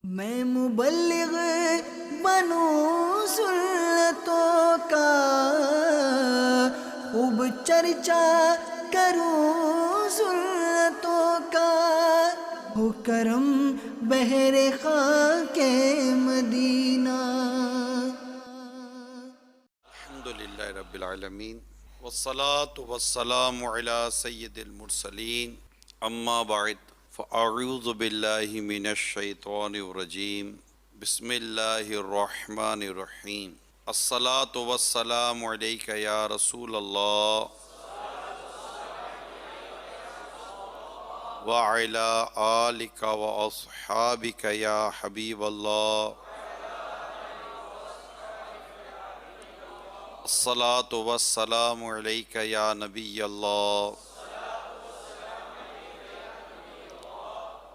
میں مبلغ بنوں سنتوں کا، خوب چرچا کروں سنتوں کا، ہو کرم بہر خاک مدینہ۔ الحمدللہ رب العالمین والصلاة والسلام علی سید المرسلین، اما بعد فاعوذ باللہ من الشیطان الرجیم، بسم اللہ الرحمن الرحیم۔ الصلاة والسلام علیک یا رسول اللہ وعلی آلک واصحابک یا حبیب اللہ۔ الصلاة والسلام علیک یا نبی اللہ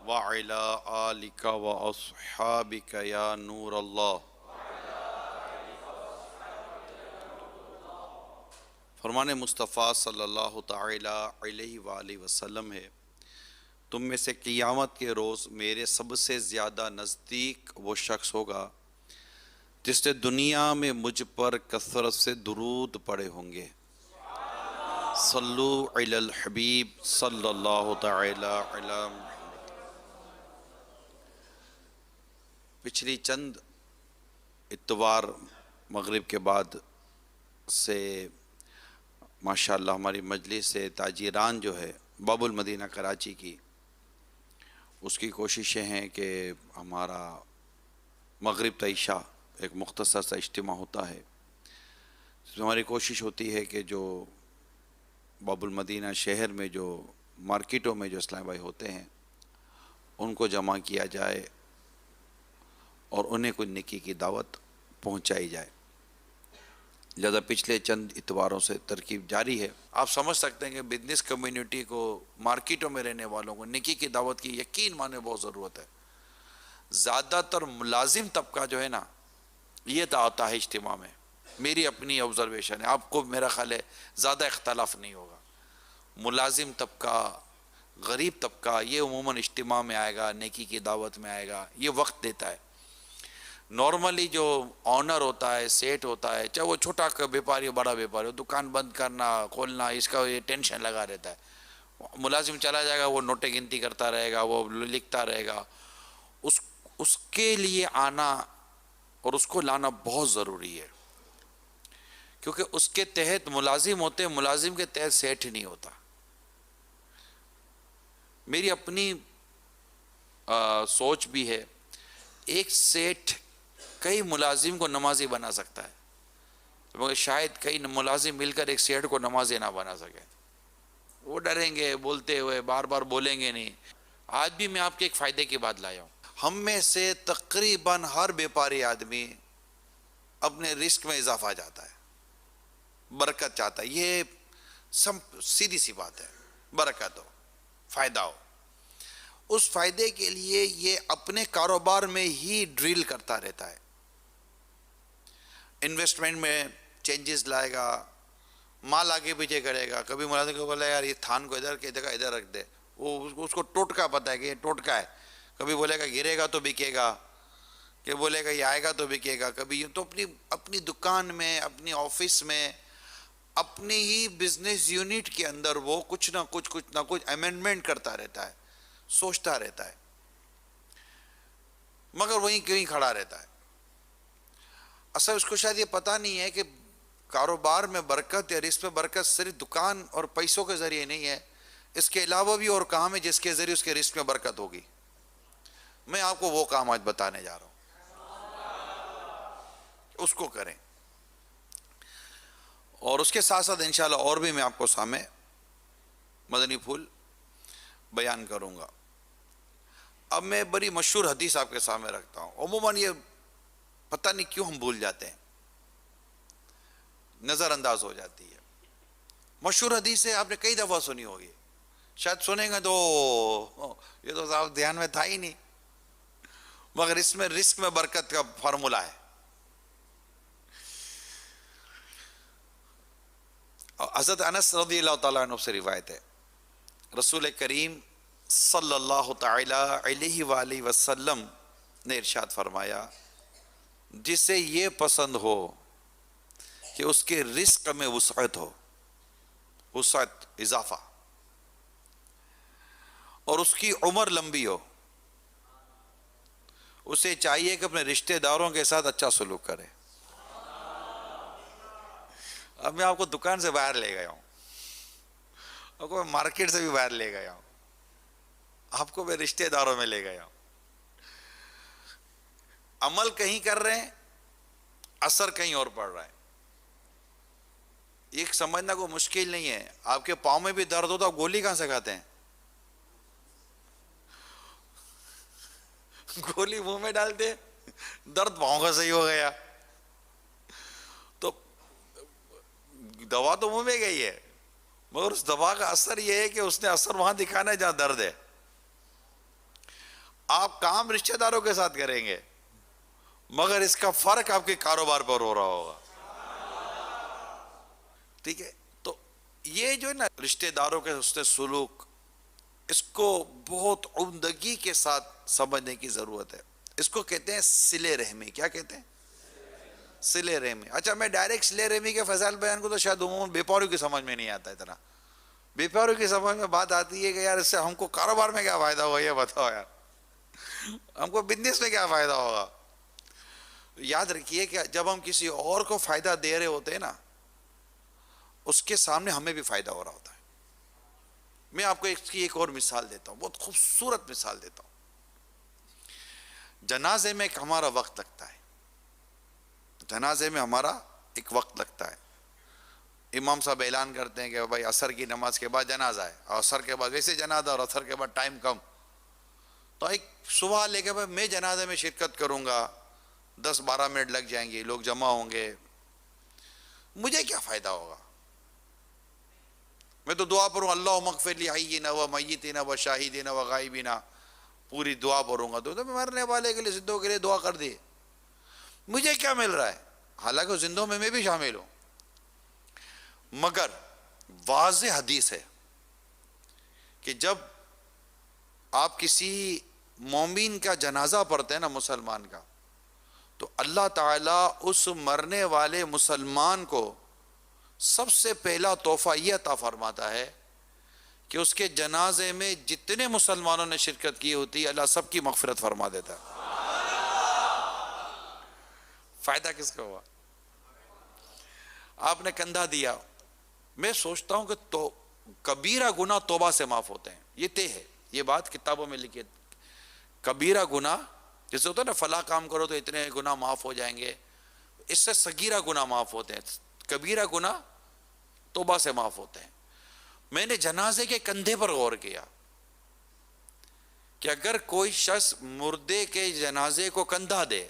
وعلی آلک واصحابک یا نور اللہ۔ فرمان مصطفیٰ صلی اللہ تعالی علیہ وآلہ وسلم ہے، تم میں سے قیامت کے روز میرے سب سے زیادہ نزدیک وہ شخص ہوگا جس نے دنیا میں مجھ پر کثرت سے درود پڑھے ہوں گے۔ صلو علی الحبیب صلی اللہ تعالی علی محمد۔ پچھلی چند اتوار مغرب کے بعد سے ماشاءاللہ ہماری مجلس سے تاجران جو ہے باب المدینہ کراچی کی، اس کی کوششیں ہیں کہ ہمارا مغرب تا عشاء ایک مختصر سا اجتماع ہوتا ہے، اس میں ہماری کوشش ہوتی ہے کہ جو باب المدینہ شہر میں جو مارکیٹوں میں جو اسلام بھائی ہوتے ہیں ان کو جمع کیا جائے اور انہیں کوئی نیکی کی دعوت پہنچائی جائے۔ لہذا پچھلے چند اتواروں سے ترکیب جاری ہے۔ آپ سمجھ سکتے ہیں کہ بزنس کمیونٹی کو، مارکیٹوں میں رہنے والوں کو نیکی کی دعوت کی یقین مانے بہت ضرورت ہے۔ زیادہ تر ملازم طبقہ جو ہے نا یہ تو آتا ہے اجتماع میں، میری اپنی آبزرویشن ہے، آپ کو میرا خیال ہے زیادہ اختلاف نہیں ہوگا۔ ملازم طبقہ، غریب طبقہ یہ عموماً اجتماع میں آئے گا، نیکی کی دعوت میں آئے گا، یہ وقت دیتا ہے۔ نارملی جو آنر ہوتا ہے، سیٹ ہوتا ہے، چاہے وہ چھوٹا بیپاری ہو بڑا بیپاری ہو، دکان بند کرنا کھولنا اس کا یہ ٹینشن لگا رہتا ہے۔ ملازم چلا جائے گا، وہ نوٹیں گنتی کرتا رہے گا، وہ لکھتا رہے گا، اس کے لیے آنا اور اس کو لانا بہت ضروری ہے، کیونکہ اس کے تحت ملازم ہوتے ہیں، ملازم کے تحت سیٹ نہیں ہوتا۔ میری اپنی سوچ بھی ہے، ایک سیٹ کئی ملازم کو نمازی بنا سکتا ہے، مگر شاید کئی ملازم مل کر ایک سیٹ کو نمازی نہ بنا سکے۔ وہ ڈریں گے بولتے ہوئے، بار بار بولیں گے نہیں۔ آج بھی میں آپ کے ایک فائدے کی بات لایا ہوں، ہم میں سے تقریباً ہر بیپاری آدمی اپنے رزق میں اضافہ چاہتا ہے، برکت چاہتا ہے، یہ سیدھی سی بات ہے، برکت ہو، فائدہ ہو۔ اس فائدے کے لیے یہ اپنے کاروبار میں ہی ڈرل کرتا رہتا ہے، انویسٹمنٹ میں چینجز لائے گا، مال آگے پیچھے کرے گا۔ کبھی ملازم کو بولے یار یہ تھان کو ادھر کے ادھر رکھ دے، وہ اس کو ٹوٹکا پتہ ہے کہ یہ ٹوٹکا ہے، کبھی بولے گا گرے گا تو بکے گا، کہ بولے گا یہ آئے گا تو بکے گا، کبھی تو اپنی دکان میں، اپنی آفس میں، اپنی ہی بزنس یونٹ کے اندر وہ کچھ نہ کچھ امینڈمنٹ کرتا رہتا ہے، سوچتا رہتا ہے، مگر وہیں کہیں کھڑا رہتا ہے۔ اصل اس کو شاید یہ پتہ نہیں ہے کہ کاروبار میں برکت یا رزق میں برکت صرف دکان اور پیسوں کے ذریعے نہیں ہے، اس کے علاوہ بھی اور کام ہے جس کے ذریعے اس کے رزق میں برکت ہوگی۔ میں آپ کو وہ کام آج بتانے جا رہا ہوں، اس کو کریں، اور اس کے ساتھ ساتھ انشاءاللہ اور بھی میں آپ کو سامنے مدنی پھول بیان کروں گا۔ اب میں بڑی مشہور حدیث آپ کے سامنے رکھتا ہوں، عموماً یہ پتہ نہیں کیوں ہم بھول جاتے ہیں، نظر انداز ہو جاتی ہے۔ مشہور حدیث ہے، آپ نے کئی دفعہ سنی ہوگی، شاید سنیں گے تو یہ تو صاحب دھیان میں تھا ہی نہیں، مگر اس میں رزق میں برکت کا فارمولہ ہے۔ حضرت انس رضی اللہ تعالیٰ عنہ سے روایت ہے، رسول کریم صلی اللہ تعالی علیہ وآلہ وسلم نے ارشاد فرمایا جسے یہ پسند ہو کہ اس کے رزق میں وسعت ہو، وسعت اضافہ، اور اس کی عمر لمبی ہو، اسے چاہیے کہ اپنے رشتہ داروں کے ساتھ اچھا سلوک کرے۔ اب میں آپ کو دکان سے باہر لے گیا ہوں، آپ کو میں مارکیٹ سے بھی باہر لے گیا ہوں، آپ کو میں رشتہ داروں میں لے گیا ہوں، عمل کہیں کر رہے ہیں، اثر کہیں اور پڑ رہا ہے۔ یہ سمجھنا کوئی مشکل نہیں ہے۔ آپ کے پاؤں میں بھی درد ہو تو آپ گولی کہاں سے کھاتے ہیں؟ گولی منہ میں ڈالتے، درد پاؤں کا صحیح ہو گیا، تو دوا تو منہ میں گئی ہے، مگر اس دوا کا اثر یہ ہے کہ اس نے اثر وہاں دکھانا ہے جہاں درد ہے۔ آپ کام رشتہ داروں کے ساتھ کریں گے، مگر اس کا فرق آپ کے کاروبار پر ہو رہا ہوگا۔ ٹھیک ہے، تو یہ جو ہے نا رشتہ داروں کے حسن سلوک، اس کو بہت عمدگی کے ساتھ سمجھنے کی ضرورت ہے۔ اس کو کہتے ہیں صلہ رحمی۔ کیا کہتے ہیں؟ صلہ رحمی۔ اچھا، میں ڈائریکٹ صلہ رحمی کے فضائل بیان کو تو شاید عموماً بیپاریوں کی سمجھ میں نہیں آتا اتنا۔ بیپاریوں کی سمجھ میں بات آتی ہے کہ یار اس سے ہم کو کاروبار میں کیا فائدہ ہوگا، یہ بتاؤ یار، ہم کو بزنس میں کیا فائدہ ہوگا۔ یاد رکھیے کہ جب ہم کسی اور کو فائدہ دے رہے ہوتے ہیں نا، اس کے سامنے ہمیں بھی فائدہ ہو رہا ہوتا ہے۔ میں آپ کو اس کی ایک اور مثال دیتا ہوں، بہت خوبصورت مثال دیتا ہوں۔ جنازے میں ایک ہمارا وقت لگتا ہے، جنازے میں ہمارا ایک وقت لگتا ہے۔ امام صاحب اعلان کرتے ہیں کہ بھائی عصر کی نماز کے بعد جنازہ ہے، اور عصر کے بعد ویسے جنازہ، اور عصر کے بعد ٹائم کم، تو ایک صبح لے کے بھائی میں جنازے میں شرکت کروں گا، 10-12 منٹ لگ جائیں گے، لوگ جمع ہوں گے، مجھے کیا فائدہ ہوگا؟ میں تو دعا پڑھوں اللہم اغفر لی حینا و میتنا و شاہدنا و غائبنا، پوری دعا پڑھوں گا، تو مرنے والے کے لیے، زندوں کے لیے دعا کر دی، مجھے کیا مل رہا ہے؟ حالانکہ زندوں میں بھی شامل ہوں۔ مگر واضح حدیث ہے کہ جب آپ کسی مومن کا جنازہ پڑھتے ہیں نا، مسلمان کا، تو اللہ تعالیٰ اس مرنے والے مسلمان کو سب سے پہلا تحفہ یہ عطا فرماتا ہے کہ اس کے جنازے میں جتنے مسلمانوں نے شرکت کی ہوتی ہے، اللہ سب کی مغفرت فرما دیتا ہے۔ فائدہ کس کا ہوا؟ آپ نے کندھا دیا۔ میں سوچتا ہوں کہ تو کبیرہ گناہ توبہ سے معاف ہوتے ہیں، یہ طے ہے، یہ بات کتابوں میں لکھی ہے۔ کبیرہ گناہ جیسے ہوتا ہے نا، فلاں کام کرو تو اتنے گناہ معاف ہو جائیں گے، اس سے صغیرہ گناہ معاف ہوتے ہیں، کبیرہ گناہ توبہ سے معاف ہوتے ہیں۔ میں نے جنازے کے کندھے پر غور کیا کہ اگر کوئی شخص مردے کے جنازے کو کندھا دے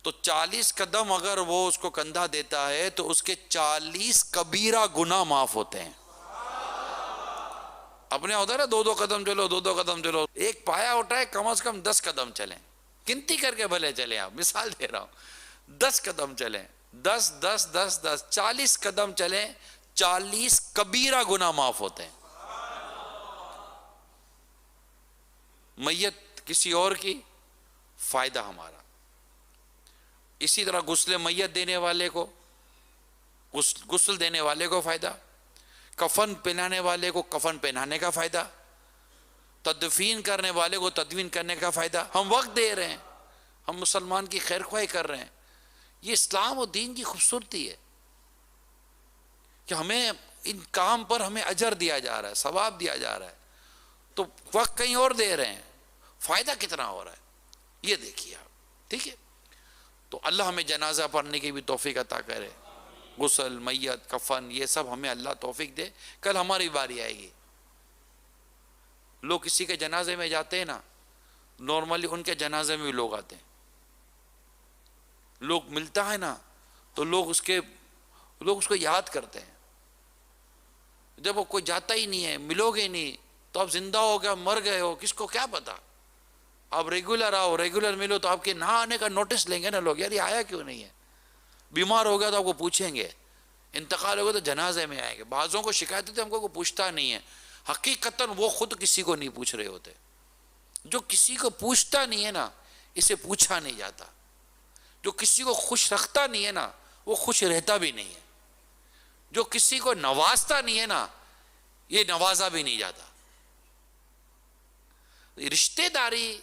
تو 40 قدم اگر وہ اس کو کندھا دیتا ہے تو اس کے 40 کبیرہ گناہ معاف ہوتے ہیں۔ اپنے ہوتا ہے نا 2 قدم چلو، 2 قدم چلو، ایک پایا اٹھائے کم از کم 10 قدم چلیں، گنتی کر کے بھلے چلیں، آپ مثال دے رہا ہوں، 10 قدم چلیں، 10 10 10 10 40 قدم چلیں، 40 کبیرہ گناہ معاف ہوتے ہیں۔ میت کسی اور کی، فائدہ ہمارا۔ اسی طرح غسل میت دینے والے کو، غسل دینے والے کو فائدہ، کفن پہنانے والے کو کفن پہنانے کا فائدہ، تدفین کرنے والے کو تدفین کرنے کا فائدہ۔ ہم وقت دے رہے ہیں، ہم مسلمان کی خیر خواہی کر رہے ہیں۔ یہ اسلام و دین کی خوبصورتی ہے کہ ہمیں ان کام پر ہمیں اجر دیا جا رہا ہے، ثواب دیا جا رہا ہے، تو وقت کہیں اور دے رہے ہیں، فائدہ کتنا ہو رہا ہے یہ دیکھیے آپ۔ ٹھیک ہے، تو اللہ ہمیں جنازہ پڑھنے کی بھی توفیق عطا کرے، غسل، میت، کفن، یہ سب ہمیں اللہ توفیق دے۔ کل ہماری باری آئے گی، لوگ کسی کے جنازے میں جاتے ہیں نا، نارملی ان کے جنازے میں بھی لوگ آتے ہیں، لوگ ملتا ہے نا تو لوگ اس کو یاد کرتے ہیں۔ جب وہ کوئی جاتا ہی نہیں ہے، ملو گے نہیں تو آپ زندہ ہو گیا، مر گئے ہو، کس کو کیا پتا۔ آپ ریگولر آؤ، ریگولر ملو تو آپ کے نہ آنے کا نوٹس لیں گے نا لوگ، یار یہ آیا کیوں نہیں ہے۔ بیمار ہو گیا تو آپ کو پوچھیں گے، انتقال ہو گیا تو جنازے میں آئیں گے۔ بعضوں کو شکایت ہوتی ہے ہم کو کوئی پوچھتا نہیں ہے، حقیقتاً وہ خود کسی کو نہیں پوچھ رہے ہوتے، جو کسی کو پوچھتا نہیں ہے نا اسے پوچھا نہیں جاتا، جو کسی کو خوش رکھتا نہیں ہے نا وہ خوش رہتا بھی نہیں ہے، جو کسی کو نوازتا نہیں ہے نا یہ نوازا بھی نہیں جاتا۔ رشتہ داری،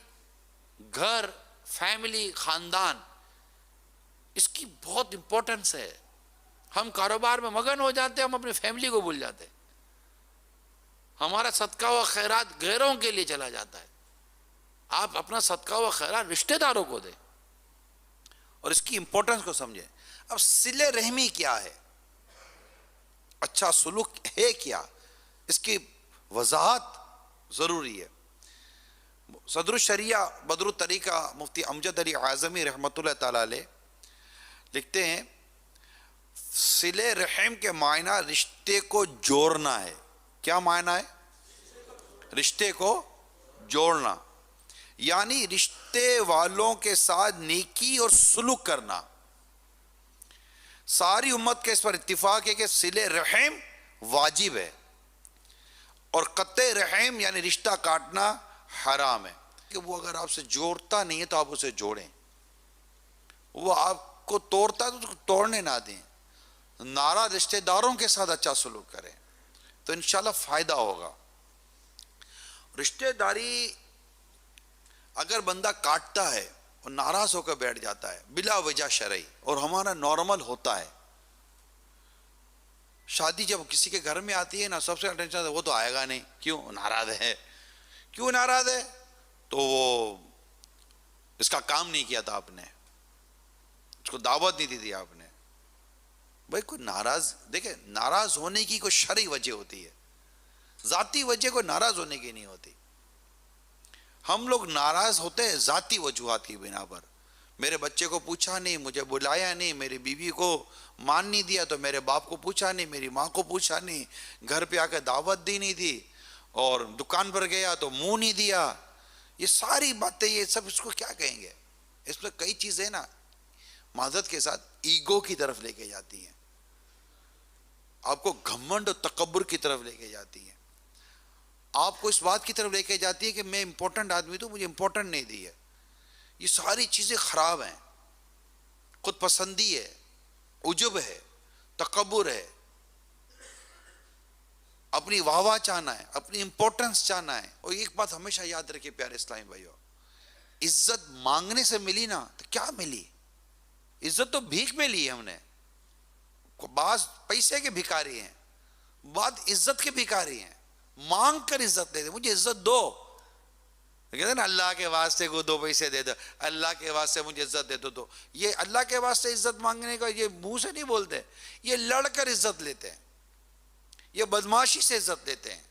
گھر، فیملی، خاندان، اس کی بہت امپورٹنس ہے۔ ہم کاروبار میں مگن ہو جاتے ہیں، ہم اپنی فیملی کو بھول جاتے ہیں، ہمارا صدقہ و خیرات غیروں کے لیے چلا جاتا ہے۔ آپ اپنا صدقہ و خیرات رشتہ داروں کو دیں اور اس کی امپورٹنس کو سمجھیں۔ اب صلہ رحمی کیا ہے، اچھا سلوک ہے کیا، اس کی وضاحت ضروری ہے۔ صدر الشریعہ بدر الطریقہ مفتی امجد علی اعظمی رحمۃ اللہ تعالی علیہ لکھتے ہیں صلہ رحم کے معنی رشتے کو جوڑنا ہے۔ کیا معنی ہے؟ رشتے کو جوڑنا، یعنی رشتے والوں کے ساتھ نیکی اور سلوک کرنا۔ ساری امت کے اس پر اتفاق ہے کہ صلہ رحم واجب ہے اور قطع رحم یعنی رشتہ کاٹنا حرام ہے۔ کہ وہ اگر آپ سے جوڑتا نہیں ہے تو آپ اسے جوڑیں، وہ آپ کو توڑتا ہے تو اس کو توڑنے نہ دیں، ناراض رشتہ داروں کے ساتھ اچھا سلوک کریں تو انشاءاللہ فائدہ ہوگا۔ رشتہ داری اگر بندہ کاٹتا ہے اور ناراض ہو کر بیٹھ جاتا ہے بلا وجہ شرعی، اور ہمارا نارمل ہوتا ہے، شادی جب کسی کے گھر میں آتی ہے نا سب سے ٹینشن وہ تو آئے گا نہیں، کیوں ناراض ہے، کیوں ناراض ہے، تو وہ اس کا کام نہیں کیا تھا آپ نے، اس کو دعوت نہیں دی تھی آپ نے۔ بھائی کوئی ناراض، دیکھیں ناراض ہونے کی کوئی شرعی وجہ ہوتی ہے، ذاتی وجہ کوئی ناراض ہونے کی نہیں ہوتی۔ ہم لوگ ناراض ہوتے ہیں ذاتی وجوہات کی بنا پر، میرے بچے کو پوچھا نہیں، مجھے بلایا نہیں، میری بیوی کو مان نہیں دیا تو میرے باپ کو پوچھا نہیں، میری ماں کو پوچھا نہیں، گھر پہ آ کے دعوت دی نہیں تھی، اور دکان پر گیا تو منہ نہیں دیا۔ یہ ساری باتیں، یہ سب اس کو کیا کہیں گے، اس میں کئی چیزیں نا معذرت کے ساتھ ایگو کی طرف لے کے جاتی ہیں، آپ کو گھمنڈ اور تکبر کی طرف لے کے جاتی ہیں، آپ کو اس بات کی طرف لے کے جاتی ہے کہ میں امپورٹنٹ آدمی تو مجھے امپورٹنٹ نہیں دی ہے۔ یہ ساری چیزیں خراب ہیں، خود پسندی ہے، عجب ہے، تکبر ہے، اپنی واہ واہ چاہنا ہے، اپنی امپورٹنس چاہنا ہے۔ اور ایک بات ہمیشہ یاد رکھیے پیارے اسلامی بھائیو، عزت مانگنے سے ملی نا تو کیا ملی، عزت تو بھیک میں لی ہے ہم نے۔ بعض پیسے کے بھکاری ہیں، بعض عزت کے بھکاری ہیں، مانگ کر عزت دے دے، مجھے عزت دو، کہتے ہیں نا اللہ کے واسطے کو دو پیسے دے دو، اللہ کے واسطے مجھے عزت دے دو، تو یہ اللہ کے واسطے عزت مانگنے کا یہ منہ سے نہیں بولتے، یہ لڑ کر عزت لیتے ہیں، یہ بدماشی سے عزت لیتے ہیں،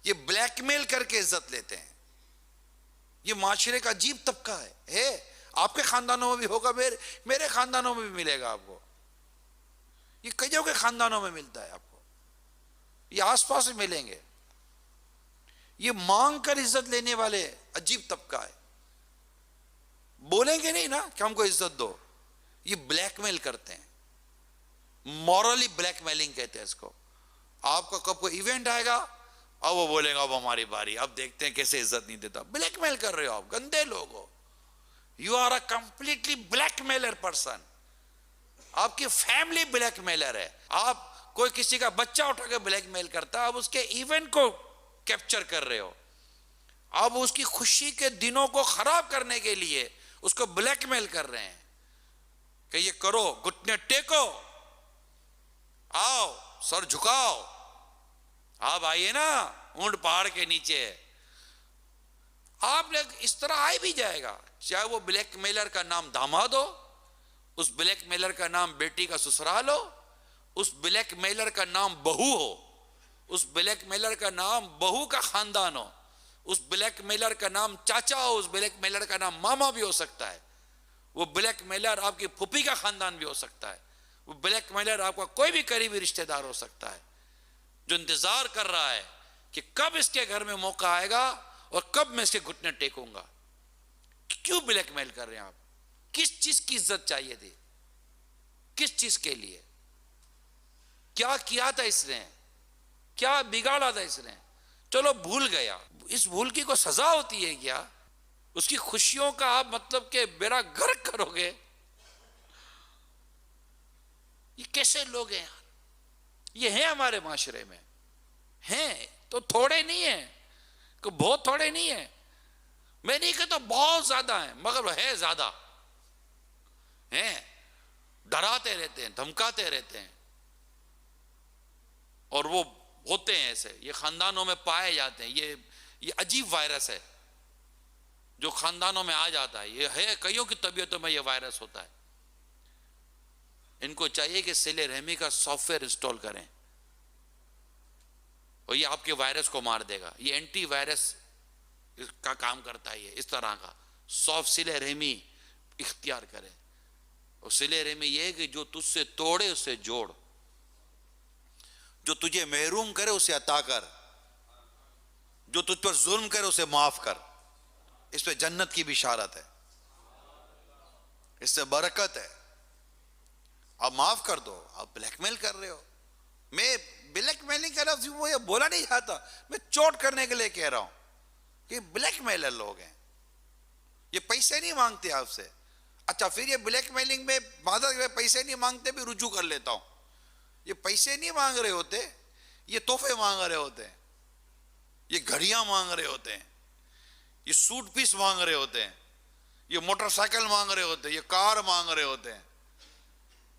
یہ بلیک میل کر کے عزت لیتے ہیں۔ یہ معاشرے کا عجیب طبقہ ہے، آپ کے خاندانوں میں بھی ہوگا، میرے خاندانوں میں بھی ملے گا آپ کو، یہ کئیوں کے خاندانوں میں ملتا ہے آپ کو، یہ آس پاس میں ملیں گے۔ یہ مانگ کر عزت لینے والے عجیب طبقہ ہے، بولیں گے نہیں نا کہ ہم کو عزت دو، یہ بلیک میل کرتے ہیں، مورلی بلیک میلنگ کہتے ہیں اس کو۔ آپ کا کب کوئی ایونٹ آئے گا اب وہ بولے گا اب ہماری باری، اب دیکھتے ہیں کیسے عزت نہیں دیتا، بلیک میل کر رہے ہو آپ، گندے لوگ ہو، you are a completely blackmailer person, آپ کی فیملی بلیک میلر ہے۔ آپ کوئی کسی کا بچہ اٹھا کے بلیک میل کرتا ہے، آپ اس کے ایونٹ کو کیپچر کر رہے ہو، آپ اس کی خوشی کے دنوں کو خراب کرنے کے لیے اس کو بلیک میل کر رہے ہیں کہ یہ کرو، گھٹنے ٹیکو، آؤ سر جھکاؤ، آپ آئیے نا اونٹ پہاڑ کے نیچے، آپ نے اس طرح آئے بھی جائے گا، چاہے وہ بلیک میلر کا نام داماد ہو، اس بلیک میلر کا نام بیٹی کا سسرال ہو، اس بلیک میلر کا نام بہو ہو، اس بلیک میلر کا نام بہو کا خاندان ہو، اس بلیک میلر کا نام چاچا ہو، اس بلیک میلر کا نام ماما بھی ہو سکتا ہے، وہ بلیک میلر آپ کی پھوپھی کا خاندان بھی ہو سکتا ہے، وہ بلیک میلر آپ کا کوئی بھی قریبی رشتہ دار ہو سکتا ہے، جو انتظار کر رہا ہے کہ کب اس کے گھر میں موقع آئے گا اور کب میں اس کے گھٹنے ٹیکوں گا۔ کیوں بلیک میل کر رہے ہیں آپ؟ کس چیز کی عزت چاہیے تھی؟ کس چیز کے لیے؟ کیا کیا تھا اس نے؟ کیا بگاڑا تھا اس نے چلو بھول گیا، اس بھول کی کوئی سزا ہوتی ہے کیا؟ اس کی خوشیوں کا آپ مطلب کہ بیڑا غرق کرو گے؟ یہ کیسے لوگ ہیں یار؟ یہ ہیں ہمارے معاشرے میں، ہیں تو تھوڑے نہیں ہیں، کہ بہت تھوڑے نہیں ہیں، میں نہیں کہتا بہت زیادہ ہیں، مگر وہ ہے زیادہ ہیں، ڈراتے رہتے ہیں، دھمکاتے رہتے ہیں، اور وہ ہوتے ہیں ایسے، یہ خاندانوں میں پائے جاتے ہیں، یہ عجیب وائرس ہے جو خاندانوں میں آ جاتا ہے، یہ ہے کئیوں کی طبیعتوں میں یہ وائرس ہوتا ہے۔ ان کو چاہیے کہ صلہ رحمی کا سافٹ ویئر انسٹال کریں، اور یہ آپ کے وائرس کو مار دے گا، یہ اینٹی وائرس کا کام کرتا ہے، یہ اس طرح کا سافٹ صلہ رحمی اختیار کریں۔ اور صلہ رحمی یہ ہے کہ جو تجھ سے توڑے اسے جوڑ، جو تجھے محروم کرے اسے عطا کر، جو تجھ پر ظلم کرے اسے معاف کر۔ اس پہ جنت کی بشارت ہے، اس سے برکت ہے۔ آپ معاف کر دو، آپ بلیک میل کر رہے ہو۔ میں بلیک میلنگ کا لفظ وہ بولا نہیں جاتا، میں چوٹ کرنے کے لیے کہہ رہا ہوں کہ بلیک میلر لوگ ہیں، یہ پیسے نہیں مانگتے آپ سے۔ اچھا پھر یہ بلیک میلنگ میں معذرت پیسے نہیں مانگتے بھی رجوع کر لیتا ہوں، یہ پیسے نہیں مانگ رہے ہوتے، یہ تحفے مانگ رہے ہوتے ہیں، یہ گھڑیاں مانگ رہے ہوتے ہیں، یہ سوٹ پیس مانگ رہے ہوتے ہیں، یہ موٹر سائیکل مانگ رہے ہوتے ہیں، یہ کار مانگ رہے ہوتے ہیں،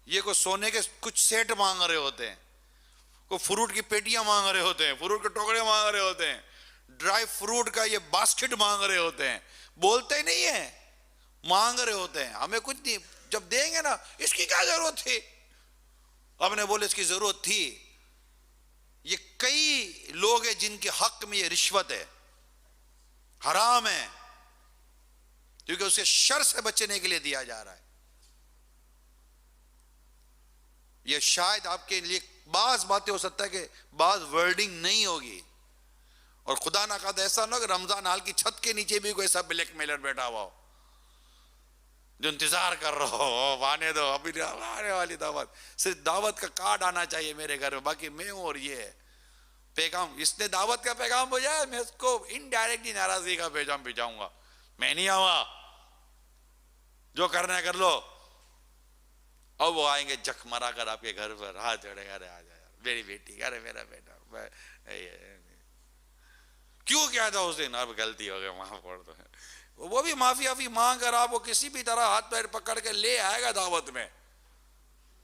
یہ کوئی سونے کے کچھ سیٹ مانگ رہے ہوتے ہیں، کوئی فروٹ کی پیٹیاں مانگ رہے ہوتے ہیں، فروٹ کے ٹکڑے مانگ رہے ہوتے ہیں، ڈرائی فروٹ کا یہ باسکٹ مانگ رہے ہوتے ہیں، بولتے نہیں ہیں، مانگ رہے ہوتے ہیں۔ ہمیں کچھ نہیں، جب دیں گے نا اس کی کیا ضرورت تھی، اب نے بولے اس کی ضرورت تھی۔ یہ کئی لوگ ہیں جن کے حق میں یہ رشوت ہے، حرام ہے، کیونکہ اسے شر سے بچنے کے لیے دیا جا رہا ہے۔ یہ شاید آپ کے لیے بعض باتیں ہو سکتا ہے کہ بعض ورڈنگ نہیں ہوگی، اور خدا نہ خواستہ ایسا نہ ہو کہ رمضان حال کی چھت کے نیچے بھی کوئی ایسا بلیک میلر بیٹھا ہوا ہو جو انتظار کر رہا ہو، آنے دو ابھی آنے والی دعوت، صرف دعوت کا کارڈ آنا چاہیے میرے گھر میں، باقی میں ہوں اور یہ ہے پیغام، اس نے دعوت کا پیغام بھیجا، میں اس کو انڈائریکٹلی ناراضگی کا پیغام بھیجاؤں گا، میں نہیں آؤں، جو کرنا ہے کر لو۔ اب وہ آئیں گے جک مرا کر آپ کے گھر پر، ہاتھ جوڑے گا، آ جا یار میری بیٹی، ارے میرا بیٹا، کیوں کیا تھا اس دن، اب غلطی ہو گئی معاف کر دو، وہ بھی معافی مانگ کر آپ کو کسی بھی طرح ہاتھ پیر پکڑ کے لے آئے گا دعوت میں،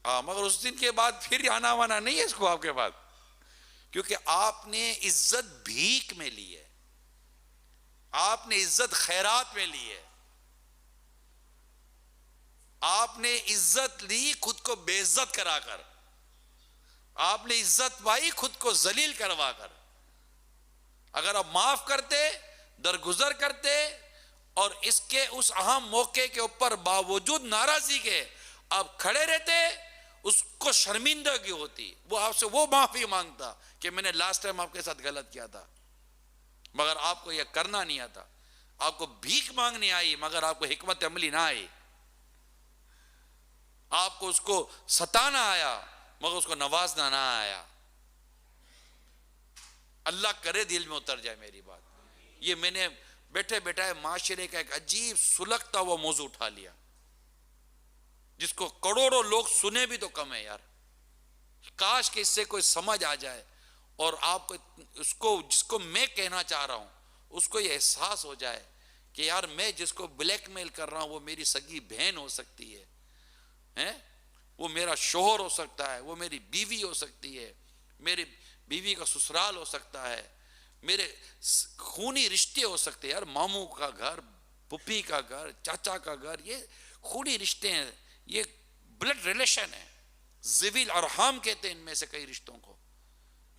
ہاں، مگر اس دن کے بعد پھر آنا وانا نہیں ہے اس کو آپ کے بعد، کیونکہ آپ نے عزت بھیک میں لی ہے، آپ نے عزت خیرات میں لی ہے، آپ نے عزت لی خود کو بے عزت کرا کر، آپ نے عزت پائی خود کو ذلیل کروا کر۔ اگر آپ معاف کرتے، درگزر کرتے، اور اس کے اس اہم موقع کے اوپر باوجود ناراضی کے آپ کھڑے رہتے، اس کو شرمندگی ہوتی، وہ آپ سے وہ معافی مانگتا کہ میں نے لاسٹ ٹائم آپ کے ساتھ غلط کیا تھا، مگر آپ کو یہ کرنا نہیں آتا، آپ کو بھیک مانگنی آئی مگر آپ کو حکمت عملی نہ آئی، آپ کو اس کو ستانا آیا مگر اس کو نوازنا نہ آیا۔ اللہ کرے دل میں اتر جائے میری بات۔ یہ میں نے بیٹھے بیٹھے معاشرے کا ایک عجیب سلگتا ہوا موضوع اٹھا لیا، جس کو کروڑوں لوگ سنے بھی تو کم ہے یار، کاش کہ اس سے کوئی سمجھ آ جائے، اور آپ کو اس کو جس کو میں کہنا چاہ رہا ہوں اس کو یہ احساس ہو جائے کہ یار میں جس کو بلیک میل کر رہا ہوں وہ میری سگی بہن ہو سکتی ہے، وہ میرا شوہر ہو سکتا ہے، وہ میری بیوی ہو سکتی ہے، میری بیوی کا سسرال ہو سکتا ہے، میرے خونی رشتے ہو سکتے ہیں یار، ماموں کا گھر، پھپھی کا گھر، چاچا کا گھر، یہ خونی رشتے ہیں، یہ بلڈ ریلیشن ہے، ذوی الارحام کہتے ہیں ان میں سے کئی رشتوں کو،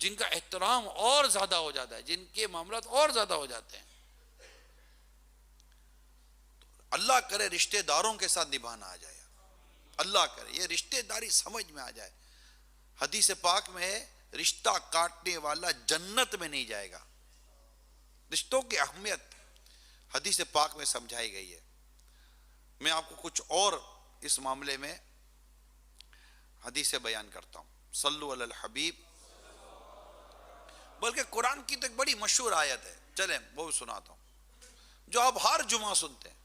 جن کا احترام اور زیادہ ہو جاتا ہے، جن کے معاملات اور زیادہ ہو جاتے ہیں۔ اللہ کرے رشتہ داروں کے ساتھ نبھانا آ جائے، اللہ کرے یہ رشتہ داری سمجھ میں آ جائے۔ حدیث پاک میں ہے رشتہ کاٹنے والا جنت میں نہیں جائے گا۔ رشتوں کی اہمیت حدیث پاک میں سمجھائی گئی ہے۔ میں آپ کو کچھ اور اس معاملے میں حدیث بیان کرتا ہوں۔ صلو علی الحبیب بلکہ قرآن کی تو ایک بڑی مشہور آیت ہے، چلیں وہ بھی سناتا ہوں، جو آپ ہر جمعہ سنتے ہیں،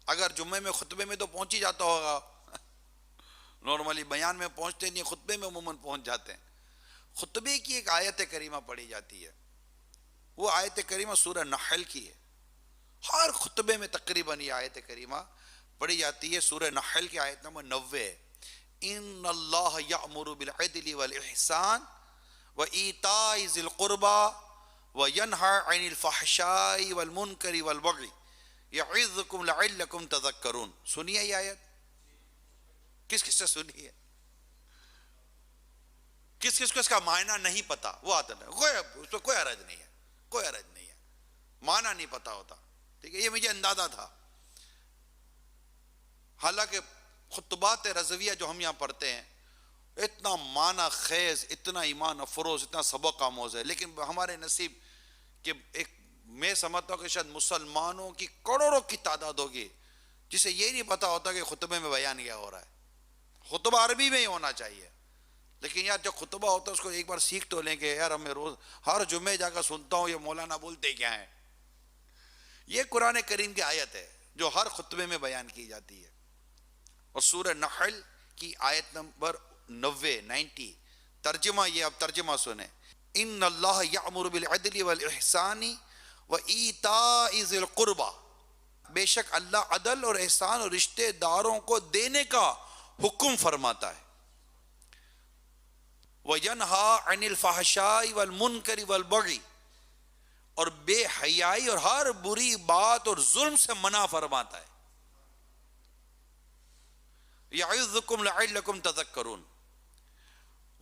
اگر جمعے میں خطبے میں تو پہنچ ہی جاتا ہوگا، نارملی بیان میں پہنچتے نہیں، خطبے میں عموماً پہنچ جاتے ہیں۔ خطبے کی ایک آیت کریمہ پڑھی جاتی ہے، وہ آیت کریمہ سورہ نحل کی ہے، ہر خطبے میں تقریباً یہ آیت کریمہ پڑھی جاتی ہے، سورہ نحل کی آیت نمبر 90 ہے۔ ان اللہ یأمر بالعدل والاحسان وایتاء ذی القربى وینہی عن الفحشاء والمنکر والبغی یعظکم لعلکم تذکرون۔ سنیے یہ آیت، کس کس سے سنی ہے؟ کس کس کو اس کا معنی نہیں پتا؟ وہ آتا ہے، اس پہ کوئی حرج نہیں ہے، کوئی حرج نہیں ہے، معنی نہیں پتا ہوتا، ٹھیک ہے، یہ مجھے اندازہ تھا۔ حالانکہ خطبات رضویہ جو ہم یہاں پڑھتے ہیں اتنا معنی خیز، اتنا ایمان افروز، اتنا سبق آموز ہے، لیکن ہمارے نصیب کہ ایک، میں سمجھتا ہوں کہ شاید مسلمانوں کی کروڑوں کی تعداد ہوگی جسے یہ نہیں پتا ہوتا کہ خطبے میں بیان کیا ہو رہا ہے۔ خطبہ عربی میں ہی ہونا چاہیے، لیکن یار جو خطبہ ہوتا ہے اس کو ایک بار سیکھ تو لیں گے، یار ہمیں روز ہر جمعے جا کر سنتا ہوں یہ مولانا بولتے کیا ہیں۔ یہ قرآن کریم کی آیت ہے جو ہر خطبے میں بیان کی جاتی ہے، اور سورہ نحل کی آیت نمبر 90 ترجمہ، یہ اب ترجمہ سنیں، ان اللہ یأمر بالعدل والاحسان وایتاء ذی القربى، بے شک اللہ عدل اور احسان اور رشتہ داروں کو دینے کا حکم فرماتا ہے، وَيَنْهَا عَنِ الْفَحْشَاءِ وَالْمُنْكَرِ وَالْبَغْيِ، اور بے حیائی اور ہر بری بات اور ظلم سے منع فرماتا ہے، يَعِظُكُمْ لَعِلَّكُمْ تَذَكَّرُونَ،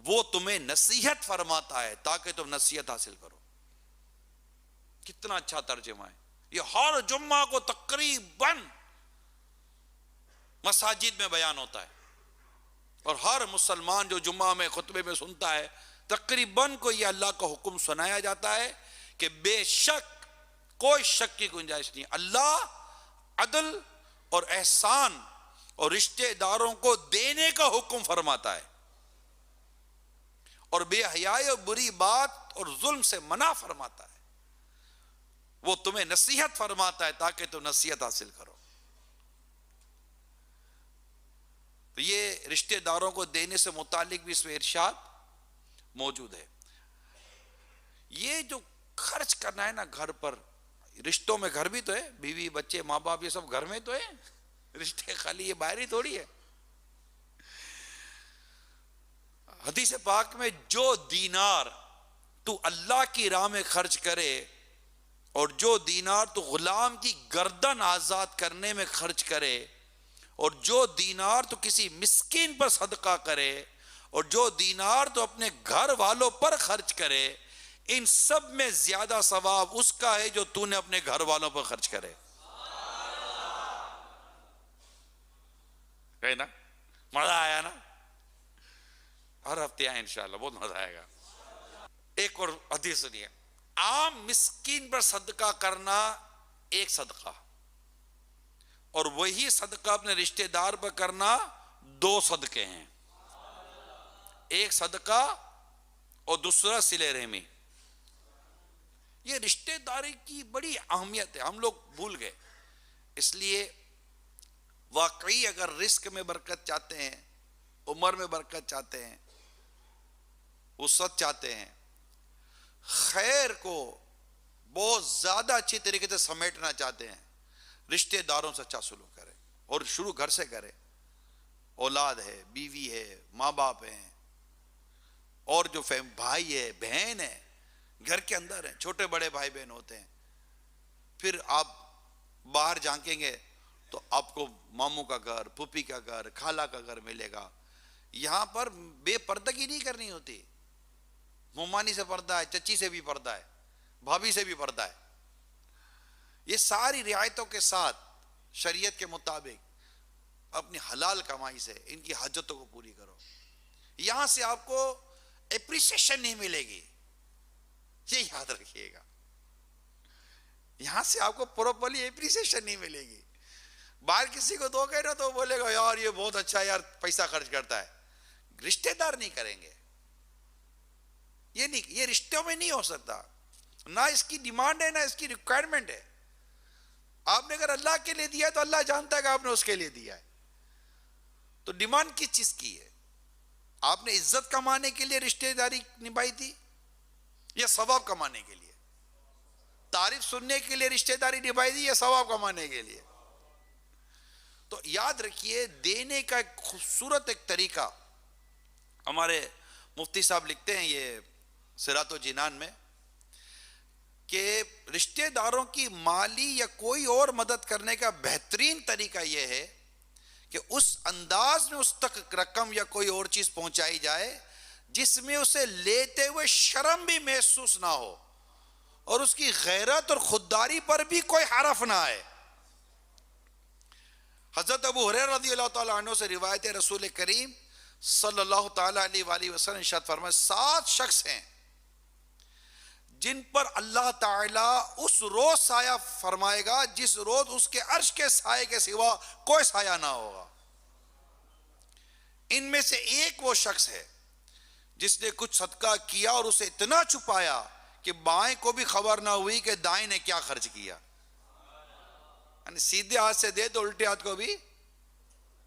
وہ تمہیں نصیحت فرماتا ہے تاکہ تم نصیحت حاصل کرو۔ کتنا اچھا ترجمہ ہے، یہ ہر جمعہ کو تقریباً مساجد میں بیان ہوتا ہے، اور ہر مسلمان جو جمعہ میں خطبے میں سنتا ہے تقریباً کو یہ اللہ کا حکم سنایا جاتا ہے کہ بے شک، کوئی شک کی گنجائش نہیں، اللہ عدل اور احسان اور رشتہ داروں کو دینے کا حکم فرماتا ہے، اور بے حیائی اور بری بات اور ظلم سے منع فرماتا ہے، وہ تمہیں نصیحت فرماتا ہے تاکہ تم نصیحت حاصل کرو۔ تو یہ رشتہ داروں کو دینے سے متعلق بھی اس میں ارشاد موجود ہے۔ یہ جو خرچ کرنا ہے نا گھر پر، رشتوں میں گھر بھی تو ہے، بیوی بچے ماں باپ یہ سب گھر میں تو ہے، رشتے خالی یہ باہر ہی تھوڑی ہے۔ حدیث پاک میں جو دینار تو اللہ کی راہ میں خرچ کرے اور جو دینار تو غلام کی گردن آزاد کرنے میں خرچ کرے اور جو دینار تو کسی مسکین پر صدقہ کرے اور جو دینار تو اپنے گھر والوں پر خرچ کرے، ان سب میں زیادہ ثواب اس کا ہے جو تو نے اپنے گھر والوں پر خرچ کرے۔ ہے نا؟ مزہ آیا نا؟ ہر ہفتے آئے انشاءاللہ، بہت مزہ آئے گا۔ ایک اور حدیث سنیے، عام مسکین پر صدقہ کرنا ایک صدقہ، اور وہی صدقہ اپنے رشتہ دار پر کرنا دو صدقے ہیں، ایک صدقہ اور دوسرا صلہ رحمی۔ یہ رشتہ داری کی بڑی اہمیت ہے، ہم لوگ بھول گئے۔ اس لیے واقعی اگر رزق میں برکت چاہتے ہیں، عمر میں برکت چاہتے ہیں، وسعت چاہتے ہیں، خیر کو بہت زیادہ اچھی طریقے سے سمیٹنا چاہتے ہیں، رشتہ داروں سے اچھا سلوک کرے، اور شروع گھر سے کرے۔ اولاد ہے، بیوی ہے، ماں باپ ہیں، اور جو بھائی ہے، بہن ہے، گھر کے اندر ہیں، چھوٹے بڑے بھائی بہن ہوتے ہیں۔ پھر آپ باہر جھانکیں گے تو آپ کو ماموں کا گھر، پھوپھی کا گھر، خالہ کا گھر ملے گا۔ یہاں پر بے پردگی نہیں کرنی ہوتی، ممانی سے پردہ ہے، چچی سے بھی پردہ ہے، بھابھی سے بھی پردہ ہے۔ یہ ساری رعایتوں کے ساتھ شریعت کے مطابق اپنی حلال کمائی سے ان کی حاجتوں کو پوری کرو۔ یہاں سے آپ کو اپریسیشن نہیں ملے گی، یہ یاد رکھیے گا، یہاں سے آپ کو پراپرلی اپریسیشن نہیں ملے گی۔ باہر کسی کو دو گے نا تو بولے گا یار یہ بہت اچھا یار پیسہ خرچ کرتا ہے، رشتہ دار نہیں کریں گے۔ یہ نہیں، یہ رشتوں میں نہیں ہو سکتا، نہ اس کی ڈیمانڈ ہے نہ اس کی ریکوائرمنٹ ہے. آپ نے اگر اللہ کے لیے دیا ہے تو اللہ جانتا ہے کہ آپ نے اس کے لیے دیا ہے. تو ڈیمانڈ کس چیز کی ہے؟ آپ نے عزت کمانے کے لیے رشتہ داری نبھائی تھی یا ثواب کمانے کے لیے؟ تعریف سننے کے لیے رشتہ داری نبھائی تھی یا ثواب کمانے کے لیے؟ تو یاد رکھیے، دینے کا ایک خوبصورت ایک طریقہ ہمارے مفتی صاحب لکھتے ہیں یہ صراط الجنان میں، کہ رشتہ داروں کی مالی یا کوئی اور مدد کرنے کا بہترین طریقہ یہ ہے کہ اس انداز میں اس تک رقم یا کوئی اور چیز پہنچائی جائے جس میں اسے لیتے ہوئے شرم بھی محسوس نہ ہو اور اس کی غیرت اور خودداری پر بھی کوئی حرف نہ آئے. حضرت ابو ہریرہ رضی اللہ تعالیٰ عنہ سے روایت ہے، رسول کریم صلی اللہ تعالیٰ علیہ وآلہ وسلم ارشاد فرمائے 7 شخص ہیں جن پر اللہ تعالیٰ اس روز سایہ فرمائے گا جس روز اس کے عرش کے سائے کے سوا کوئی سایہ نہ ہوگا. ان میں سے ایک وہ شخص ہے جس نے کچھ صدقہ کیا اور اسے اتنا چھپایا کہ بائیں کو بھی خبر نہ ہوئی کہ دائیں نے کیا خرچ کیا. یعنی سیدھے ہاتھ سے دے تو الٹے ہاتھ کو بھی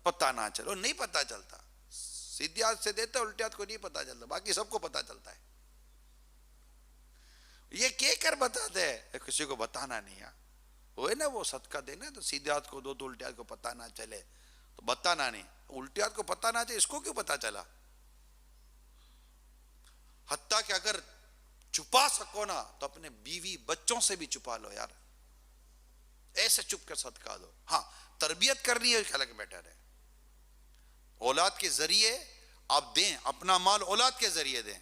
پتہ نہ چلو، نہیں پتہ چلتا. سیدھے ہاتھ سے دیتا الٹے ہاتھ کو نہیں پتہ چلتا، باقی سب کو پتہ چلتا ہے. یہ کہہ کر بتاتے ہیں کسی کو بتانا نہیں ہے. ہوئے نا وہ صدقہ دینا تو سیدھے ہاتھ کو دو تو الٹے ہاتھ کو پتہ نہ چلے، تو بتانا نہیں. الٹے ہاتھ کو پتہ نہ چلے، اس کو کیوں پتہ چلا؟ حتیٰ کہ اگر چھپا سکو نا تو اپنے بیوی بچوں سے بھی چھپا لو یار، ایسے چھپ کر صدقہ دو. ہاں تربیت کرنی ہے ایک الگ میٹر ہے. اولاد کے ذریعے آپ دیں، اپنا مال اولاد کے ذریعے دیں،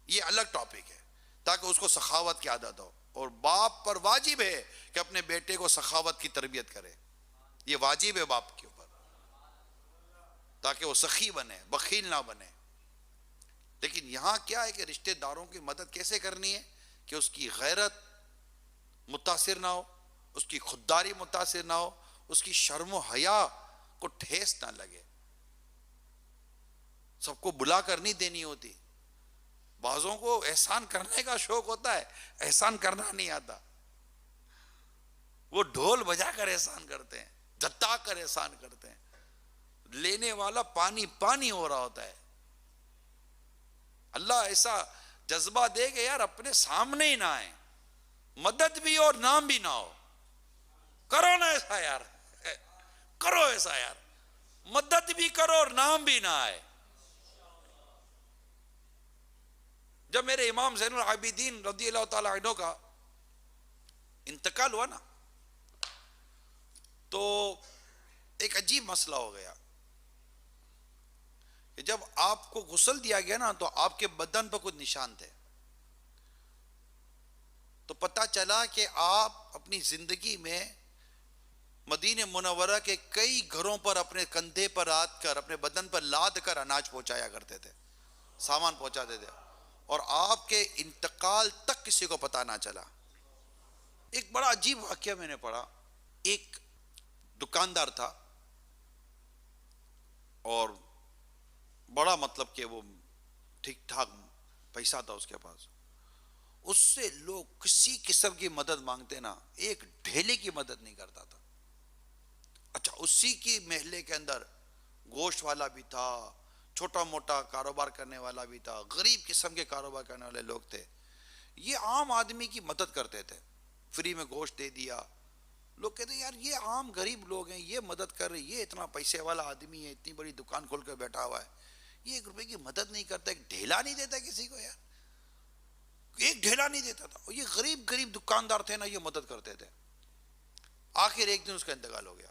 یہ الگ ٹاپک ہے، تاکہ اس کو سخاوت کی عادت ہو. اور باپ پر واجب ہے کہ اپنے بیٹے کو سخاوت کی تربیت کرے، یہ واجب ہے باپ کے اوپر، تاکہ وہ سخی بنے، بخیل نہ بنے. لیکن یہاں کیا ہے کہ رشتہ داروں کی مدد کیسے کرنی ہے کہ اس کی غیرت متاثر نہ ہو، اس کی خودداری متاثر نہ ہو، اس کی شرم و حیا کو ٹھیس نہ لگے. سب کو بلا کر نہیں دینی ہوتی. بعضوں کو احسان کرنے کا شوق ہوتا ہے، احسان کرنا نہیں آتا. وہ ڈھول بجا کر احسان کرتے ہیں، جتا کر احسان کرتے ہیں. لینے والا پانی پانی ہو رہا ہوتا ہے. اللہ ایسا جذبہ دے کہ یار اپنے سامنے ہی نہ آئے، مدد بھی اور نام بھی نہ ہو. کرو نا ایسا یار، کرو ایسا یار، مدد بھی کرو اور نام بھی نہ آئے. جب میرے امام زین العابدین رضی اللہ تعالیٰ عنہ کا انتقال ہوا نا تو ایک عجیب مسئلہ ہو گیا کہ جب آپ کو غسل دیا گیا نا تو آپ کے بدن پر کچھ نشان تھے. تو پتہ چلا کہ آپ اپنی زندگی میں مدینہ منورہ کے کئی گھروں پر اپنے کندھے پر رات کر، اپنے بدن پر لاد کر اناج پہنچایا کرتے تھے، سامان پہنچاتے تھے، اور آپ کے انتقال تک کسی کو پتہ نہ چلا. ایک بڑا عجیب واقعہ میں نے پڑھا. ایک دکاندار تھا اور بڑا مطلب کہ وہ ٹھیک ٹھاک پیسہ تھا اس کے پاس. اس سے لوگ کسی قسم کی مدد مانگتے نا، ایک ڈھیلے کی مدد نہیں کرتا تھا. اچھا اسی کی محلے کے اندر گوشت والا بھی تھا، چھوٹا موٹا کاروبار کرنے والا بھی تھا، غریب قسم کے کاروبار کرنے والے لوگ تھے. یہ عام آدمی کی مدد کرتے تھے، فری میں گوشت دے دیا. لوگ کہتے ہیں یار یہ عام غریب لوگ ہیں، یہ مدد کر رہے، یہ اتنا پیسے والا آدمی ہے، اتنی بڑی دکان کھول کر بیٹھا ہوا ہے، یہ 1 روپے کی مدد نہیں کرتا، ایک ڈھیلا نہیں دیتا کسی کو. یار ایک ڈھیلا نہیں دیتا تھا. یہ غریب دکاندار تھے نا، یہ مدد کرتے تھے. آخر ایک دن اس کا انتقال ہو گیا،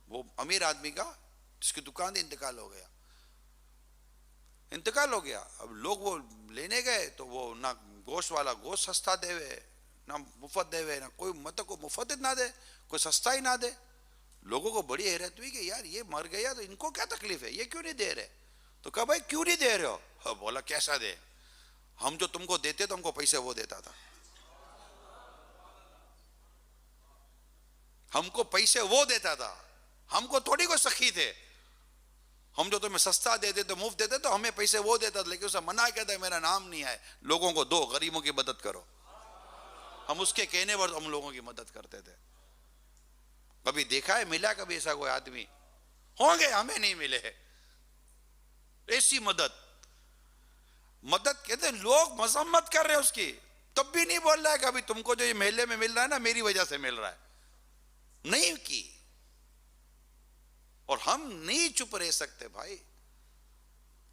وہ امیر آدمی کا جس کی دکان سے انتقال ہو گیا. اب لوگ وہ لینے گئے تو وہ نہ گوشت والا گوشت سستا دے ہوئے، نہ مفت دے ہوئے، نہ کوئی مطلب کو مفت نہ دے، کوئی سستا ہی نہ دے. لوگوں کو بڑی حیرت ہوئی کہ یار یہ مر گیا تو ان کو کیا تکلیف ہے، یہ کیوں نہیں دے رہے. تو کہا بھائی کیوں نہیں دے رہے ہو؟ بولا کیسا دے، ہم جو تم کو دیتے تو ہم کو پیسے وہ دیتا تھا، ہم کو پیسے وہ دیتا تھا، ہم کو تھوڑی کوئی سخی تھے. ہم جو تمہیں سستا دے دیتے مفت دیتے تو ہمیں پیسے وہ دیتا، لیکن اسے منع کہتا ہے میرا نام نہیں ہے، لوگوں کو دو، غریبوں کی مدد کرو. ہم اس کے کہنے پر ہم لوگوں کی مدد کرتے تھے. کبھی دیکھا ہے ملا کبھی ایسا کوئی آدمی؟ ہوں گے، ہمیں نہیں ملے. ایسی مدد کہتے ہیں لوگ مذمت کر رہے ہیں اس کی، تب بھی نہیں بول رہا ہے کہ ابھی تم کو جو یہ میلے میں مل رہا ہے نا میری وجہ سے مل رہا ہے. نہیں کی. اور ہم نہیں چپ رہ سکتے بھائی.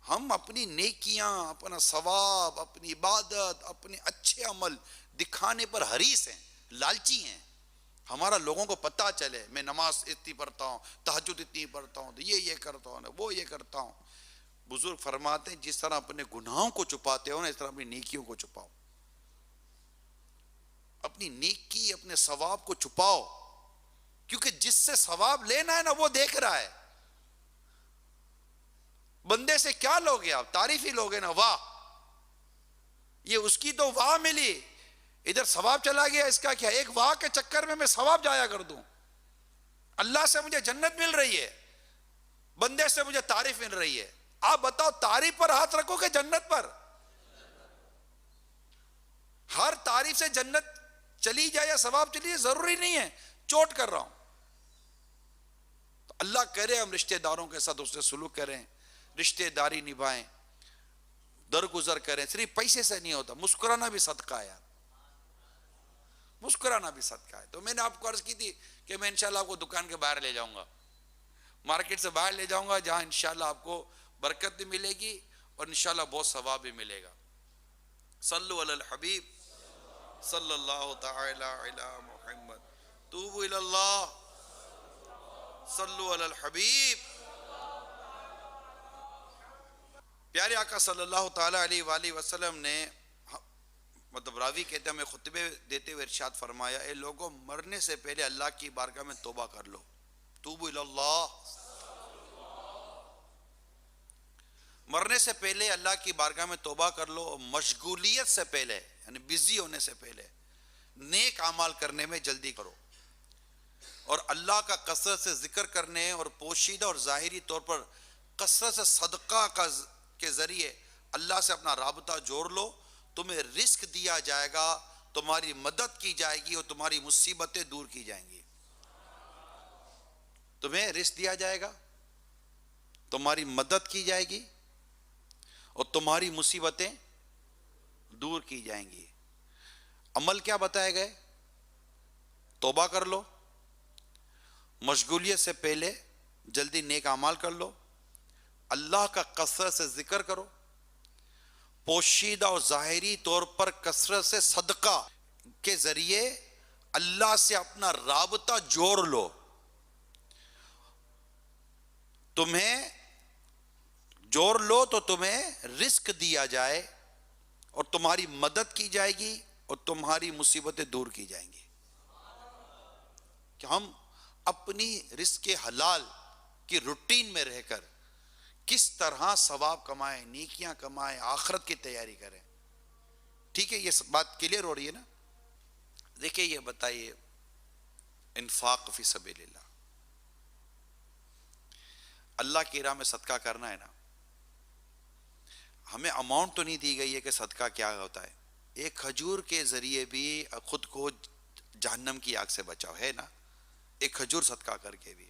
ہم اپنی نیکیاں، اپنا ثواب، اپنی عبادت، اپنے اچھے عمل دکھانے پر حریص ہیں، لالچی ہیں. ہمارا لوگوں کو پتہ چلے میں نماز اتنی پڑھتا ہوں، تہجد اتنی پڑھتا ہوں، یہ کرتا ہوں، وہ یہ کرتا ہوں. بزرگ فرماتے ہیں جس طرح اپنے گناہوں کو چھپاتے ہو نا، اس طرح اپنی نیکیوں کو چھپاؤ. اپنی نیکی، اپنے ثواب کو چھپاؤ، کیونکہ جس سے ثواب لینا ہے نا وہ دیکھ رہا ہے. بندے سے کیا لوگے آپ؟ تعریف ہی لوگے نا، واہ یہ اس کی تو واہ ملی، ادھر ثواب چلا گیا، اس کا کیا؟ ایک واہ کے چکر میں ثواب جایا کر دوں. اللہ سے مجھے جنت مل رہی ہے، بندے سے مجھے تعریف مل رہی ہے. آپ بتاؤ تعریف پر ہاتھ رکھو کہ جنت پر؟ ہر تعریف سے جنت چلی جائے یا ثواب چلی جائے ضروری نہیں ہے. چوٹ کر رہا ہوں تو اللہ کہہ رہے ہم رشتہ داروں کے ساتھ اس سے سلوک کریں، رشتہ داری نبھائیں، درگزر کریں. صرف پیسے سے نہیں ہوتا، مسکرانا بھی صدقہ ہے یار، مسکرانا بھی صدقہ ہے. تو میں نے آپ کو عرض کی تھی کہ میں انشاءاللہ آپ کو دکان کے باہر لے جاؤں گا، مارکیٹ سے باہر لے جاؤں گا، جہاں انشاءاللہ آپ کو برکت بھی ملے گی اور انشاءاللہ بہت ثواب بھی ملے گا. صلو علی الحبیب صلی اللہ تعالی علی محمد. توبوا الی اللہ، صلو علی الحبیب. پیارے آقا صلی اللہ تعالی علیہ وآلہ وسلم نے مطلب راوی کہتے ہیں ہمیں خطبے دیتے ہوئے ارشاد فرمایا، اے لوگوں مرنے سے پہلے اللہ کی بارگاہ میں توبہ کر لو. توبوا الی اللہ. مرنے سے پہلے اللہ کی بارگاہ میں توبہ کر لو. مشغولیت سے پہلے یعنی بزی ہونے سے پہلے نیک اعمال کرنے میں جلدی کرو، اور اللہ کا کثرت سے ذکر کرنے اور پوشیدہ اور ظاہری طور پر کثرت سے صدقہ کے ذریعے اللہ سے اپنا رابطہ جوڑ لو. تمہیں رزق دیا جائے گا، تمہاری مدد کی جائے گی اور تمہاری مصیبتیں دور کی جائیں گی. تمہیں رزق دیا جائے گا، تمہاری مدد کی جائے گی اور تمہاری مصیبتیں دور کی جائیں گی. عمل کیا بتائے گئے؟ توبہ کر لو، مشغولیت سے پہلے جلدی نیک اعمال کر لو، اللہ کا کثرت سے ذکر کرو، پوشیدہ اور ظاہری طور پر کثرت سے صدقہ کے ذریعے اللہ سے اپنا رابطہ جوڑ لو. تمہیں جوڑ لو تو تمہیں رزق دیا جائے اور تمہاری مدد کی جائے گی اور تمہاری مصیبتیں دور کی جائیں گی. کہ ہم اپنی رزق حلال کی روٹین میں رہ کر کس طرح ثواب کمائیں، نیکیاں کمائیں، آخرت کی تیاری کریں. ٹھیک ہے، یہ بات کلیئر ہو رہی ہے نا؟ دیکھیں یہ بتائیے، انفاق فی سبیل اللہ، اللہ کی راہ میں صدقہ کرنا ہے نا. ہمیں اماؤنٹ تو نہیں دی گئی ہے کہ صدقہ کیا ہوتا ہے. ایک کھجور کے ذریعے بھی خود کو جہنم کی آگ سے بچاؤ ہے نا، ایک کھجور صدقہ کر کے بھی.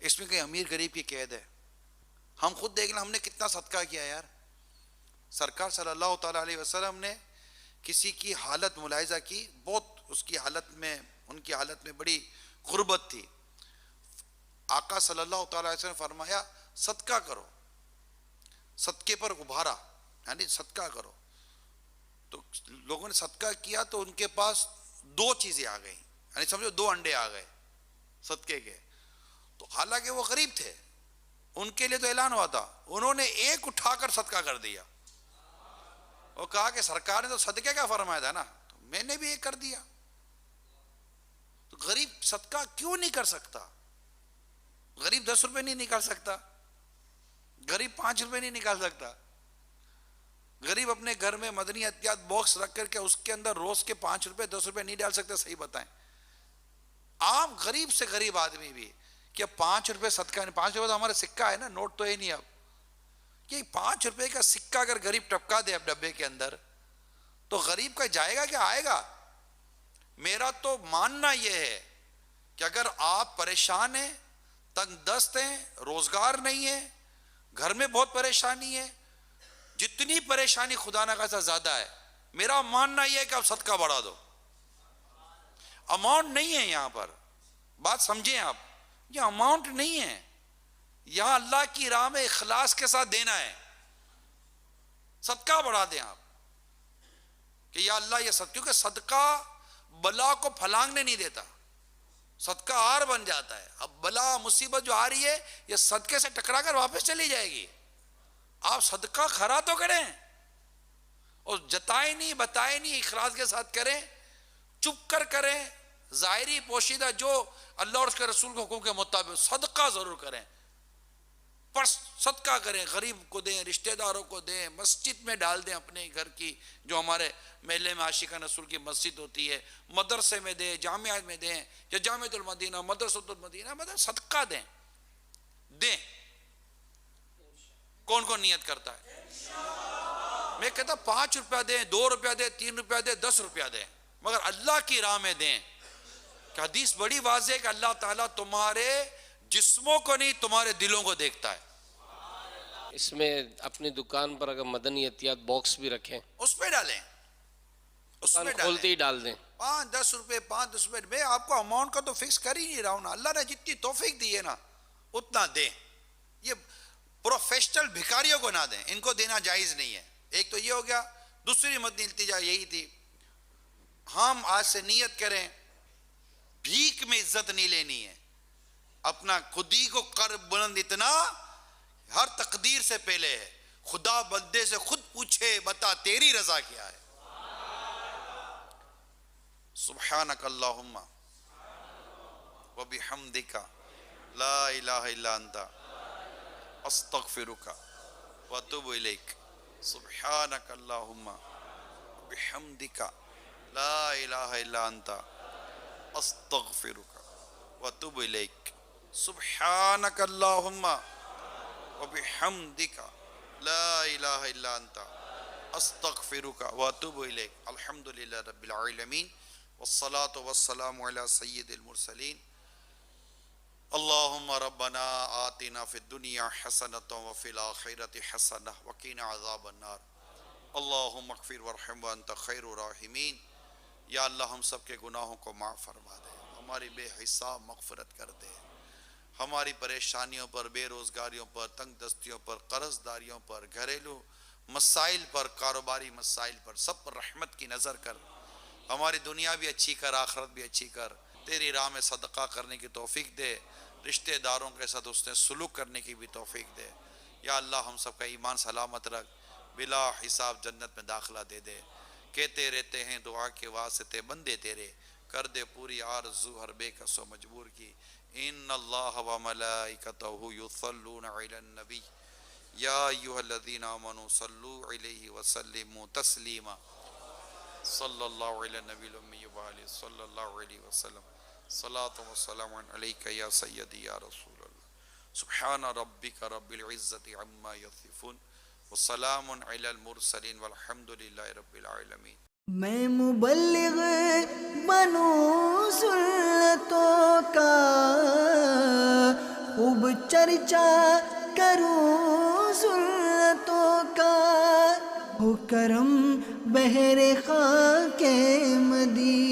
اس میں کوئی امیر غریب کی قید ہے؟ ہم خود دیکھ لیں ہم نے کتنا صدقہ کیا یار. سرکار صلی اللہ تعالی علیہ وسلم نے کسی کی حالت ملاحظہ کی، بہت اس کی حالت میں، ان کی حالت میں بڑی غربت تھی. آقا صلی اللہ تعالی علیہ وسلم نے فرمایا صدقہ کرو، صدقے پر ابھارا، یعنی صدقہ کرو. تو لوگوں نے صدقہ کیا تو ان کے پاس دو چیزیں آ گئیں، یعنی سمجھو دو انڈے آ گئے صدقے کے. تو حالانکہ وہ غریب تھے، ان کے لیے تو اعلان ہوا تھا، انہوں نے ایک اٹھا کر صدقہ کر دیا. وہ کہا کہ سرکار نے تو صدقے کا فرمایا تھا نا، تو میں نے بھی ایک کر دیا. تو غریب صدقہ کیوں نہیں کر سکتا؟ غریب 10 روپے نہیں نکال سکتا، غریب 5 روپے نہیں نکال سکتا. غریب اپنے گھر میں مدنی احتیاط باکس رکھ کر کے اس کے اندر روز کے 5 روپے 10 روپے نہیں ڈال سکتے. صحیح بتائیں، عام غریب سے غریب آدمی بھی کہ 5 روپے صدقہ نہیں. 5 روپے تو ہمارا سکہ ہے نا, نوٹ تو ہے نہیں. اب یہ 5 روپے کا سکہ اگر غریب ٹپکا دے اب ڈبے کے اندر, تو غریب کا جائے گا کہ آئے گا؟ میرا تو ماننا یہ ہے کہ اگر آپ پریشان ہیں, تنگ دست ہیں, روزگار نہیں ہے, گھر میں بہت پریشانی ہے, جتنی پریشانی خدا نہ خاصہ زیادہ ہے, میرا ماننا یہ ہے کہ آپ صدقہ بڑھا دو. اماؤنٹ نہیں ہے یہاں پر, بات سمجھیں آپ, یہ اماؤنٹ نہیں ہے یہاں, اللہ کی راہ میں اخلاص کے ساتھ دینا ہے. صدقہ بڑھا دیں آپ کہ یا اللہ یہ صدقہ, کیونکہ صدقہ بلا کو پھلانگنے نہیں دیتا, صدقہ ہار بن جاتا ہے. اب بلا مصیبت جو آ رہی ہے یہ صدقے سے ٹکرا کر واپس چلی جائے گی. آپ صدقہ کھرا تو کریں, اور جتائیں نہیں بتائیں نہیں, اخلاص کے ساتھ کریں, چپ کر کریں, ظاہری پوشیدہ جو اللہ اور اس کے رسول کے حکم کے مطابق صدقہ ضرور کریں. پر صدقہ کریں, غریب کو دیں, رشتہ داروں کو دیں, مسجد میں ڈال دیں اپنے گھر کی, جو ہمارے محلے میں عاشقان رسول کی مسجد ہوتی ہے, مدرسے میں دیں, جامعہ میں دیں, یا جامعۃ المدینہ, مدرسۃ المدینہ, مطلب صدقہ دیں. دیں, کون کون نیت کرتا ہے؟ میں کہتا 5 روپیہ دیں, 2 روپیہ دیں, 3 روپیہ دیں, 10 روپیہ دیں, مگر اللہ کی راہ میں دیں. کہ حدیث بڑی واضح ہے کہ اللہ تعالیٰ تمہارے جسموں کو نہیں, تمہارے دلوں کو دیکھتا ہے. اس میں اپنی دکان پر اگر مدنی احتیاط باکس بھی رکھیں, اس پہ ڈالیں, اس دکان میں کھولتے ڈالیں. ہی ڈال دیں. 5-10 روپے, 5-10 روپے, میں آپ کو اماؤنٹ کا تو فکس کر ہی نہیں رہا ہوں نا, اللہ نے جتنی توفیق دی ہے نا اتنا دیں. یہ پروفیشنل بھکاریوں کو نہ دیں, ان کو دینا جائز نہیں ہے. ایک تو یہ ہو گیا. دوسری مدنی التجا یہی تھی, ہم آج سے نیت کریں بھیک میں عزت نہیں لینی ہے, اپنا خودی کو کر بلند اتنا ہر تقدیر سے پہلے ہے. خدا بندے سے خود پوچھے بتا تیری رضا کیا ہے. سبحانک اللہم وبحمدک لا الہ الا انت استغفرک واتوب الیک. سبحانک اللہم وبحمدک لا الہ الا انت استغفرک واتوب الیک. سبحانک اللہم وبحمدک لا الہ الا انت استغفرک واتوب الیک. الحمدللہ رب العالمین والصلاة والسلام علی سید المرسلین. اللہم ربنا آتنا فی الدنیا حسنۃ وفی الآخرۃ حسنہ وقنا عذاب النار. اللہم اغفر وارحم وانت خیر الراحمین. یا اللہ ہم سب کے گناہوں کو معاف فرما دے, ہماری بے حساب مغفرت کر دے, ہماری پریشانیوں پر, بے روزگاریوں پر, تنگ دستیوں پر, قرض داریوں پر, گھریلو مسائل پر, کاروباری مسائل پر, سب پر رحمت کی نظر کر. ہماری دنیا بھی اچھی کر, آخرت بھی اچھی کر. تیری راہ میں صدقہ کرنے کی توفیق دے, رشتہ داروں کے ساتھ اس نے سلوک کرنے کی بھی توفیق دے. یا اللہ ہم سب کا ایمان سلامت رکھ, بلا حساب جنت میں داخلہ دے دے. کہتے رہتے ہیں دعا کے واسطے بندے تیرے, کر دے پوری آرزو ہر بے کس و مجبور کی. ان اللہ و ملائکتہ یصلون علی النبی یا ایھا الذین آمنوا صلوا علیہ وسلموا تسلیما. صلی اللہ علی النبی الامی وآلہ صلی اللہ علیہ وسلم. صلاۃ و سلام علیک یا سیدی یا رسول اللہ. سبحان ربک رب العزت عما یصفون وسلام علی المرسلین والحمد للہ رب العالمین. میں مبلغ بنوں سنتوں کا, خوب چرچا کروں سنتوں کا, ہو کرم بہر خاک مدینہ.